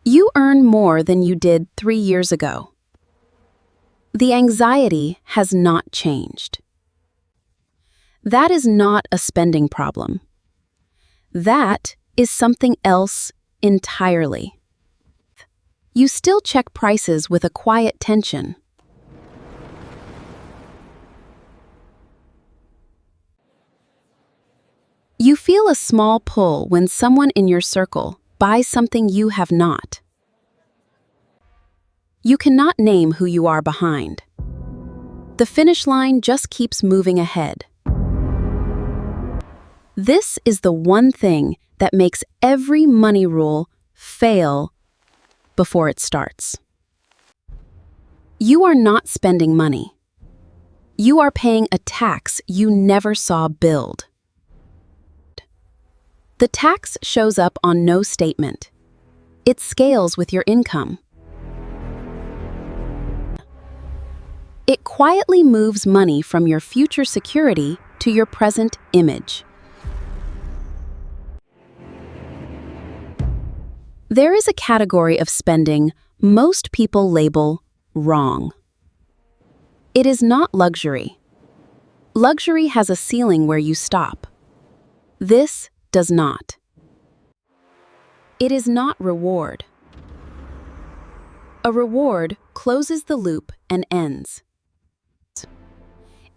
You earn more than you did 3 years ago. The anxiety has not changed. That is not a spending problem. That is something else entirely. You still check prices with a quiet tension. You feel a small pull when someone in your circle buys something you have not. You cannot name who you are behind. The finish line just keeps moving ahead. This is the one thing that makes every money rule fail before it starts. You are not spending money. You are paying a tax you never saw billed. The tax shows up on no statement. It scales with your income. It quietly moves money from your future security to your present image. There is a category of spending most people label wrong. It is not luxury. Luxury has a ceiling where you stop. This does not. It is not reward. A reward closes the loop and ends.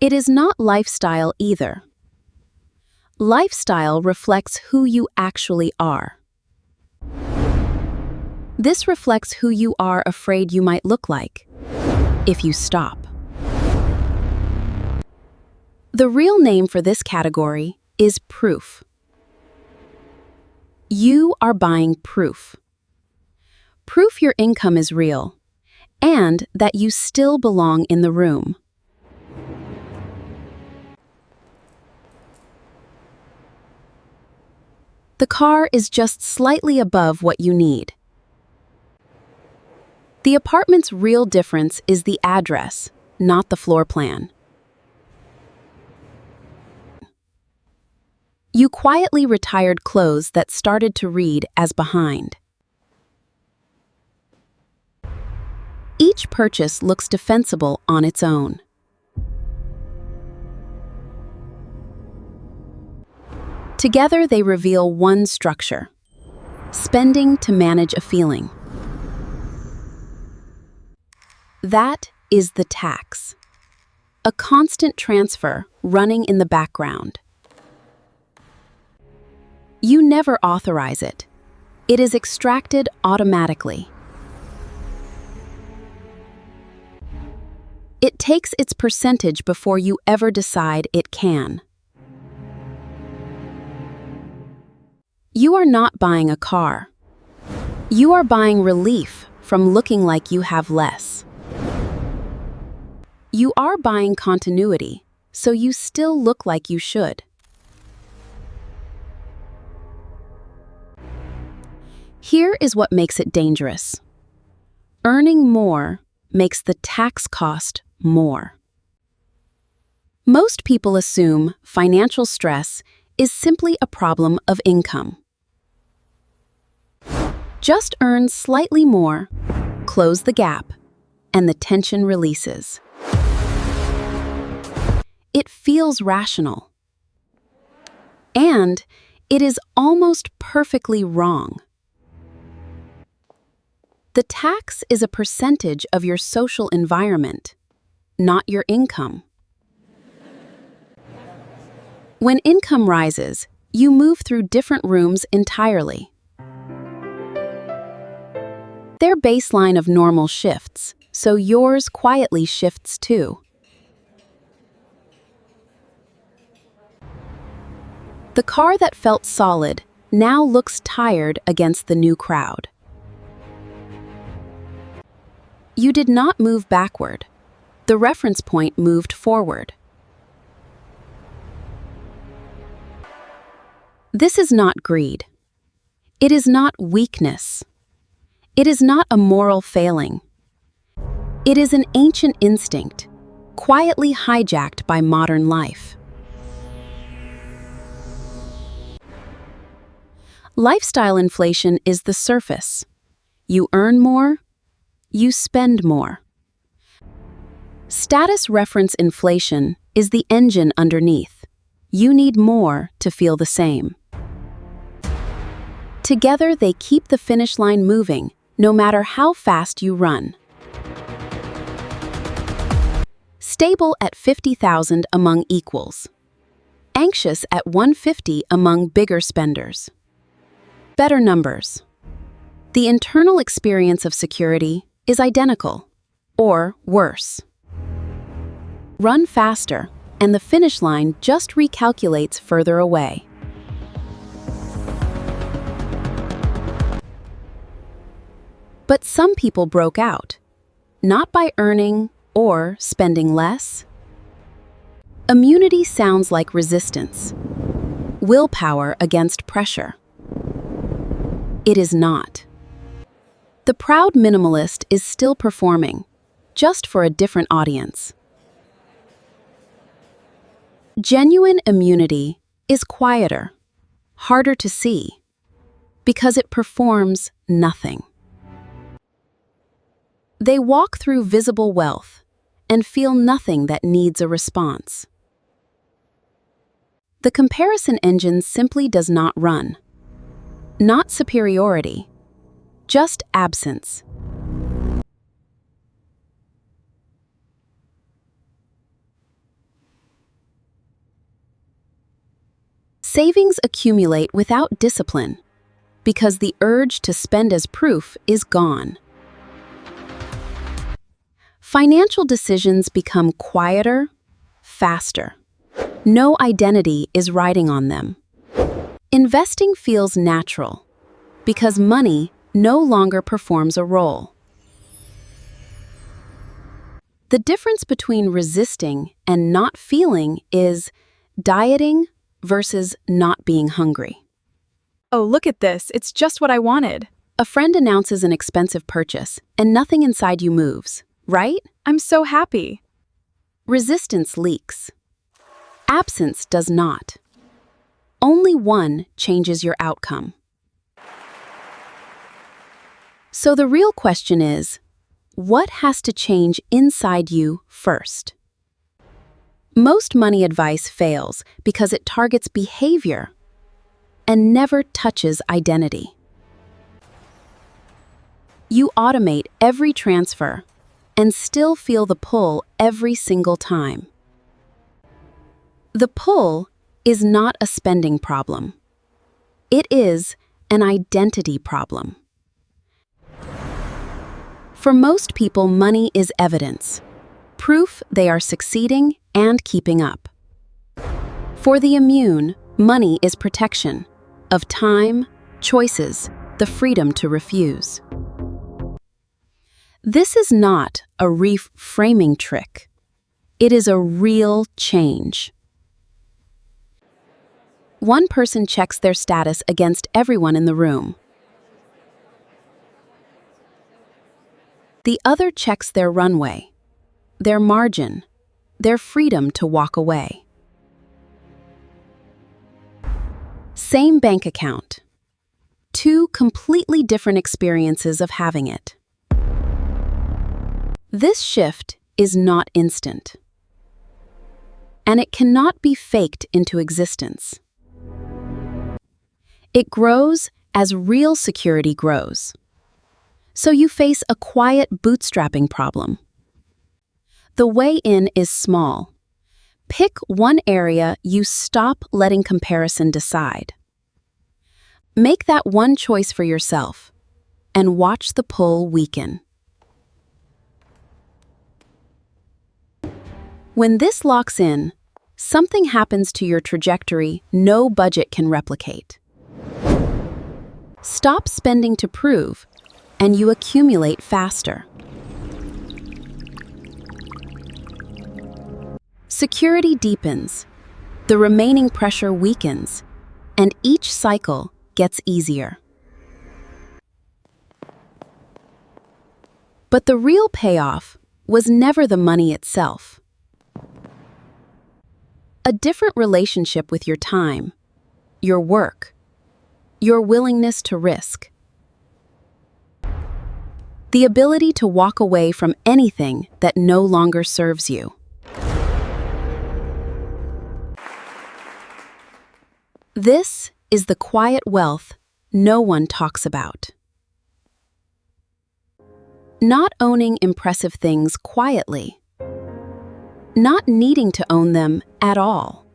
It is not lifestyle either. Lifestyle reflects who you actually are. This reflects who you are afraid you might look like if you stop. The real name for this category is proof. You are buying proof. Proof your income is real and that you still belong in the room. The car is just slightly above what you need. The apartment's real difference is the address, not the floor plan. You quietly retired clothes that started to read as behind. Each purchase looks defensible on its own. Together they reveal one structure: spending to manage a feeling. That is the tax, a constant transfer running in the background. You never authorize it. It is extracted automatically. It takes its percentage before you ever decide it can. You are not buying a car. You are buying relief from looking like you have less. You are buying continuity, so you still look like you should. Here is what makes it dangerous. Earning more makes the tax cost more. Most people assume financial stress is simply a problem of income. Just earn slightly more, close the gap, and the tension releases. It feels rational. And it is almost perfectly wrong. The tax is a percentage of your social environment, not your income. When income rises, you move through different rooms entirely. Their baseline of normal shifts, so yours quietly shifts too. The car that felt solid now looks tired against the new crowd. You did not move backward. The reference point moved forward. This is not greed. It is not weakness. It is not a moral failing. It is an ancient instinct, quietly hijacked by modern life. Lifestyle inflation is the surface. You earn more, you spend more. Status reference inflation is the engine underneath. You need more to feel the same. Together, they keep the finish line moving, no matter how fast you run. Stable at 50,000 among equals. Anxious at 150 among bigger spenders. Better numbers. The internal experience of security is identical, or worse. Run faster, and the finish line just recalculates further away. But some people broke out, not by earning or spending less. Immunity sounds like resistance, willpower against pressure. It is not. The proud minimalist is still performing, just for a different audience. Genuine immunity is quieter, harder to see, because it performs nothing. They walk through visible wealth and feel nothing that needs a response. The comparison engine simply does not run. Not superiority, just absence. Savings accumulate without discipline, because the urge to spend as proof is gone. Financial decisions become quieter, faster. No identity is riding on them. Investing feels natural, because money no longer performs a role. The difference between resisting and not feeling is dieting versus not being hungry. Oh, look at this. It's just what I wanted. A friend announces an expensive purchase, and nothing inside you moves, right? I'm so happy. Resistance leaks. Absence does not. Only one changes your outcome. So the real question is, what has to change inside you first? Most money advice fails because it targets behavior and never touches identity. You automate every transfer and still feel the pull every single time. The pull is not a spending problem. It is an identity problem. For most people, money is evidence, proof they are succeeding and keeping up. For the immune, money is protection of time, choices, the freedom to refuse. This is not a reframing trick. It is a real change. One person checks their status against everyone in the room. The other checks their runway, their margin, their freedom to walk away. Same bank account. Two completely different experiences of having it. This shift is not instant, and it cannot be faked into existence. It grows as real security grows. So you face a quiet bootstrapping problem. The way in is small. Pick one area you stop letting comparison decide. Make that one choice for yourself, and watch the pull weaken. When this locks in, something happens to your trajectory no budget can replicate. Stop spending to prove, and you accumulate faster. Security deepens, the remaining pressure weakens, and each cycle gets easier. But the real payoff was never the money itself. A different relationship with your time, your work, your willingness to risk. The ability to walk away from anything that no longer serves you. This is the quiet wealth no one talks about. Not owning impressive things quietly. Not needing to own them at all.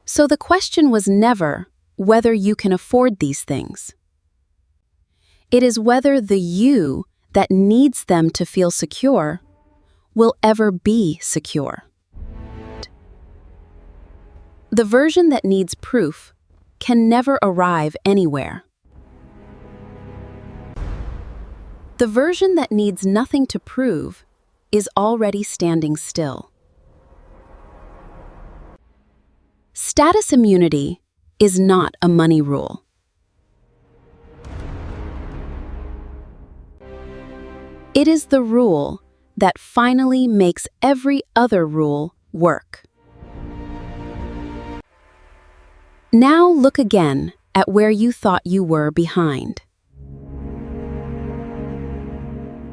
So the question was never whether you can afford these things. It is whether the you that needs them to feel secure will ever be secure. The version that needs proof can never arrive anywhere. The version that needs nothing to prove is already standing still. Status immunity is not a money rule. It is the rule that finally makes every other rule work. Now look again at where you thought you were behind.